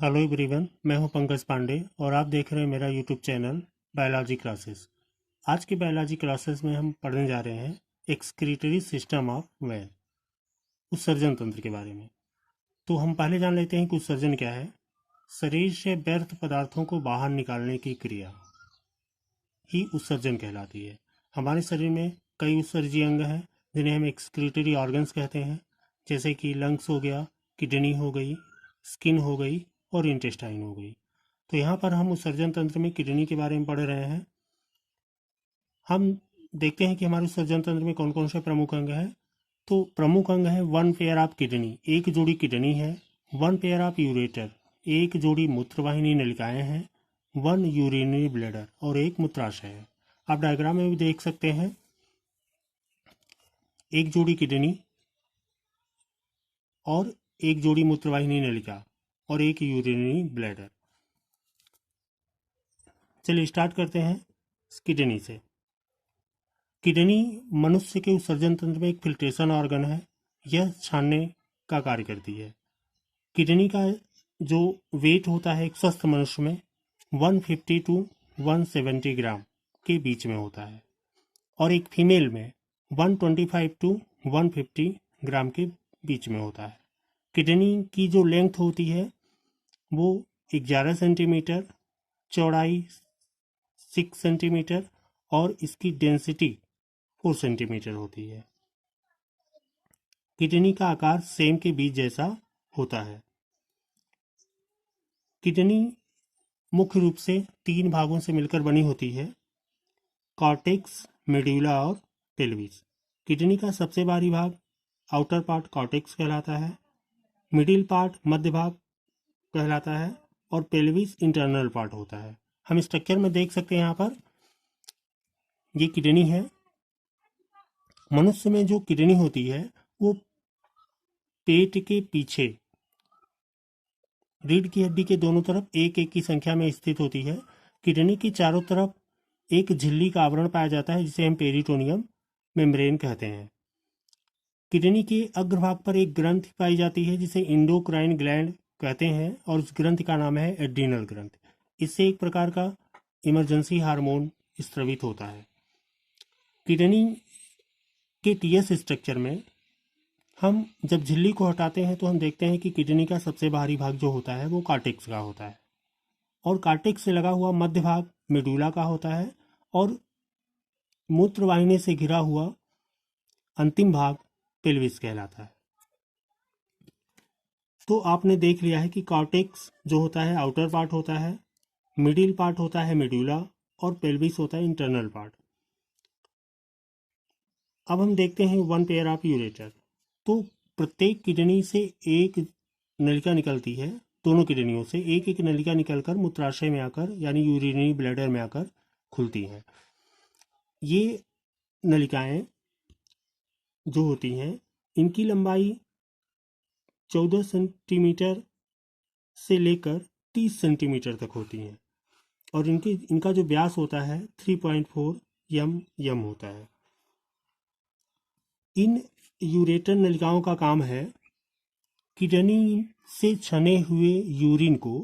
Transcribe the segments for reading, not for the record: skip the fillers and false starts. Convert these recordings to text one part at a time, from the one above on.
Hello everyone, मैं हूं पंकज पांडे और आप देख रहे हैं मेरा यूट्यूब चैनल बायोलॉजी क्लासेस। आज की बायोलॉजी क्लासेस में हम पढ़ने जा रहे हैं एक्सक्रीटरी सिस्टम ऑफ वेल, उत्सर्जन तंत्र के बारे में। तो हम पहले जान लेते हैं कि उत्सर्जन क्या है। शरीर से व्यर्थ पदार्थों को बाहर निकालने की क्रिया ही उत्सर्जन कहलाती है। हमारे शरीर में कई उत्सर्जी अंग हैं जिन्हें हम एक्सक्रीटरी ऑर्गन्स कहते हैं, जैसे कि लंग्स हो गया, किडनी हो गई, स्किन हो गई और इंटेस्टाइन हो गई। तो यहाँ पर हम उत्सर्जन तंत्र में किडनी के बारे में पढ़ रहे हैं। हम देखते हैं कि हमारे उत्सर्जन तंत्र में कौन कौन से प्रमुख अंग हैं। तो प्रमुख अंग है वन पेयर ऑफ किडनी, एक जोड़ी किडनी है। वन पेयर ऑफ यूरेटर, एक जोड़ी मूत्रवाहिनी नलिकाएं हैं। वन यूरिनरी ब्लैडर और एक मूत्राशय है। आप डायग्राम में भी देख सकते हैं, एक जोड़ी किडनी और एक जोड़ी मूत्रवाहिनी नलिका और एक यूरिनरी ब्लैडर। चलिए स्टार्ट करते हैं किडनी से। किडनी मनुष्य के उत्सर्जन तंत्र में एक फिल्ट्रेशन ऑर्गन है। यह छानने का कार्य करती है। किडनी का जो वेट होता है एक स्वस्थ मनुष्य में 150 टू 170 ग्राम के बीच में होता है और एक फीमेल में 125 टू 150 ग्राम के बीच में होता है। किडनी की जो लेंथ होती है वो 11 सेंटीमीटर, चौड़ाई 6 सेंटीमीटर और इसकी डेंसिटी 4 सेंटीमीटर होती है। किडनी का आकार सेम के बीज जैसा होता है। किडनी मुख्य रूप से 3 भागों से मिलकर बनी होती है, कॉर्टेक्स, मेड्यूला और पेल्विस। किडनी का सबसे बाहरी भाग आउटर पार्ट कॉर्टेक्स कहलाता है, मिडिल पार्ट मध्य भाग कहलाता है और पेल्विस इंटरनल पार्ट होता है। हम स्ट्रक्चर में देख सकते हैं, यहाँ पर ये किडनी है। मनुष्य में जो किडनी होती है वो पेट के पीछे रीढ़ की हड्डी के दोनों तरफ एक एक की संख्या में स्थित होती है। किडनी की चारों तरफ एक झिल्ली का आवरण पाया जाता है जिसे हम पेरिटोनियम मेम्ब्रेन कहते हैं। किडनी के अग्रभाग पर एक ग्रंथि पाई जाती है जिसे इंडोक्राइन ग्लैंड कहते हैं और उस ग्रंथि का नाम है एड्रीनल ग्रंथि। इससे एक प्रकार का इमरजेंसी हार्मोन स्रावित होता है। किडनी के टीएस स्ट्रक्चर में हम जब झिल्ली को हटाते हैं तो हम देखते हैं कि किडनी का सबसे बाहरी भाग जो होता है वो कार्टेक्स का होता है और कार्टेक्स से लगा हुआ मध्य भाग मेडुला का होता है और मूत्रवाहिनी से घिरा हुआ अंतिम भाग पेल्विस कहलाता है। तो आपने देख लिया है कि कॉर्टेक्स जो होता है आउटर पार्ट होता है, मिडिल पार्ट होता है मेडुला और पेल्विस होता है इंटरनल पार्ट। अब हम देखते हैं वन पेयर ऑफ यूरेटर। तो प्रत्येक किडनी से एक नलिका निकलती है, दोनों किडनियों से एक एक नलिका निकलकर मूत्राशय में आकर यानी यूरिनरी ब्लैडर में आकर खुलती हैं। ये नलिकाएं जो होती हैं इनकी लंबाई 14 सेंटीमीटर से लेकर 30 सेंटीमीटर तक होती हैं और इनका जो व्यास होता है 3.4 एम होता है। इन यूरेटर नलिकाओं का काम है किडनी से छने हुए यूरिन को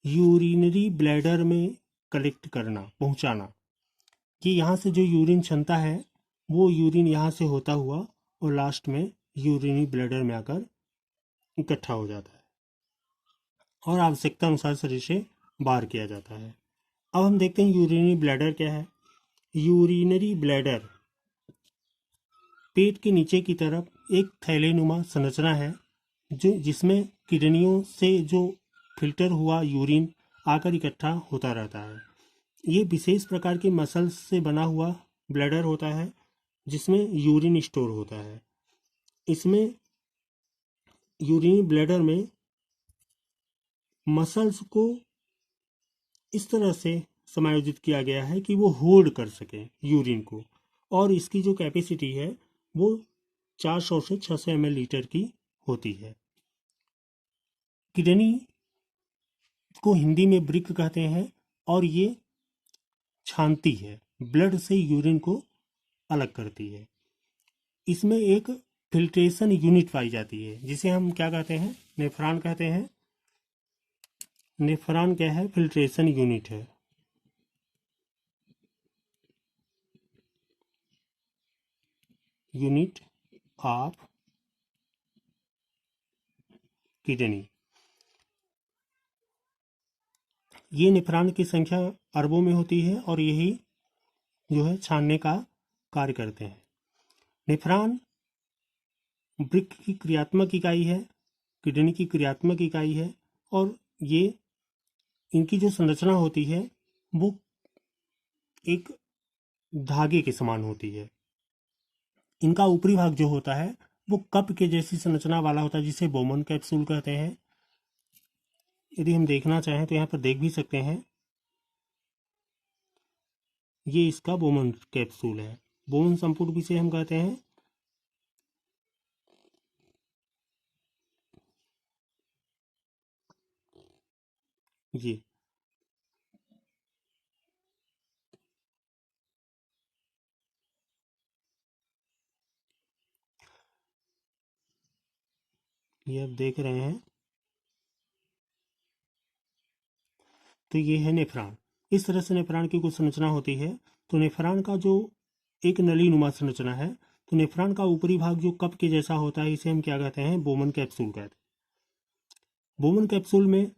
यूरिनरी ब्लैडर में कलेक्ट करना, पहुंचाना। कि यहाँ से जो यूरिन छनता है वो यूरिन यहाँ से होता हुआ और लास्ट में यूरिनरी ब्लैडर में आकर इकट्ठा हो जाता है और आवश्यकता अनुसार शरीर से बाहर किया जाता है। अब हम देखते हैं यूरिनरी ब्लैडर क्या है। यूरिनरी ब्लैडर पेट के नीचे की तरफ एक थैलेनुमा संरचना है जो जिसमें किडनियों से जो फिल्टर हुआ यूरिन आकर इकट्ठा होता रहता है। ये विशेष प्रकार के मसल्स से बना हुआ ब्लैडर होता है जिसमें यूरिन स्टोर होता है। इसमें यूरिनरी ब्लैडर में मसल्स को इस तरह से समायोजित किया गया है कि वो होल्ड कर सके यूरिन को और इसकी जो कैपेसिटी है वो 400 से 600 ml लीटर की होती है। किडनी को हिंदी में वृक्क कहते हैं और ये छानती है, ब्लड से यूरिन को अलग करती है। इसमें एक फिल्ट्रेशन यूनिट पाई जाती है जिसे हम क्या कहते हैं, नेफ्रॉन कहते हैं। नेफ्रॉन क्या है? फिल्ट्रेशन यूनिट है। Unit of kidney. ये नेफ्रॉन की संख्या अरबों में होती है और यही जो है छानने का कार्य करते हैं। नेफ्रॉन वृक्क की क्रियात्मक इकाई है, किडनी की क्रियात्मक इकाई है, और ये इनकी जो संरचना होती है वो एक धागे के समान होती है। इनका ऊपरी भाग जो होता है वो कप के जैसी संरचना वाला होता है, जिसे बोमन कैप्सूल कहते हैं। यदि हम देखना चाहें तो यहाँ पर देख भी सकते हैं, ये इसका बोमन कैप्सूल है। बोमन संपुट भी से हम कहते हैं। ये आप देख रहे हैं, तो ये है नेफ्रॉन। इस तरह से नेफ्रॉन की कुछ संरचना होती है। तो नेफ्रॉन का जो एक नली नुमा संरचना है, तो नेफ्रॉन का ऊपरी भाग जो कप के जैसा होता है, इसे हम क्या कहते हैं? बोमन कैप्सूल कहते हैं। बोमन कैप्सूल में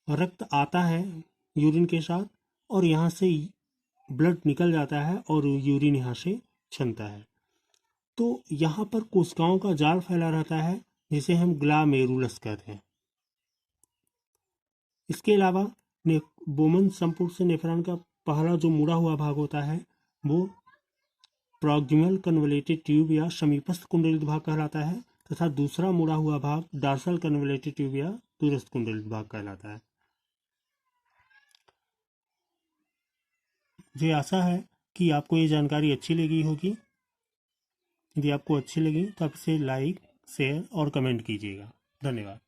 रक्त आता है यूरिन के साथ, और यहाँ से ब्लड निकल जाता है और यूरिन यहाँ से छनता है। तो यहाँ पर कोशिकाओं का जाल फैला रहता है, जिसे हम ग्लामेरुलस कहते हैं। इसके अलावा बोमन संपुट से नेफ्रॉन का पहला जो मुड़ा हुआ भाग होता है वो प्रॉक्सिमल कन्वलेटेड ट्यूब या समीपस्थ कुंडलित भाग कहलाता है, तथा दूसरा मुड़ा हुआ भाग डॉर्सल कन्वलेटेड ट्यूब या दूरस्थ कुंडलित भाग कहलाता है। मुझे आशा है कि आपको ये जानकारी अच्छी लगी होगी। यदि आपको अच्छी लगी तो आप इसे लाइक, शेयर और कमेंट कीजिएगा। धन्यवाद।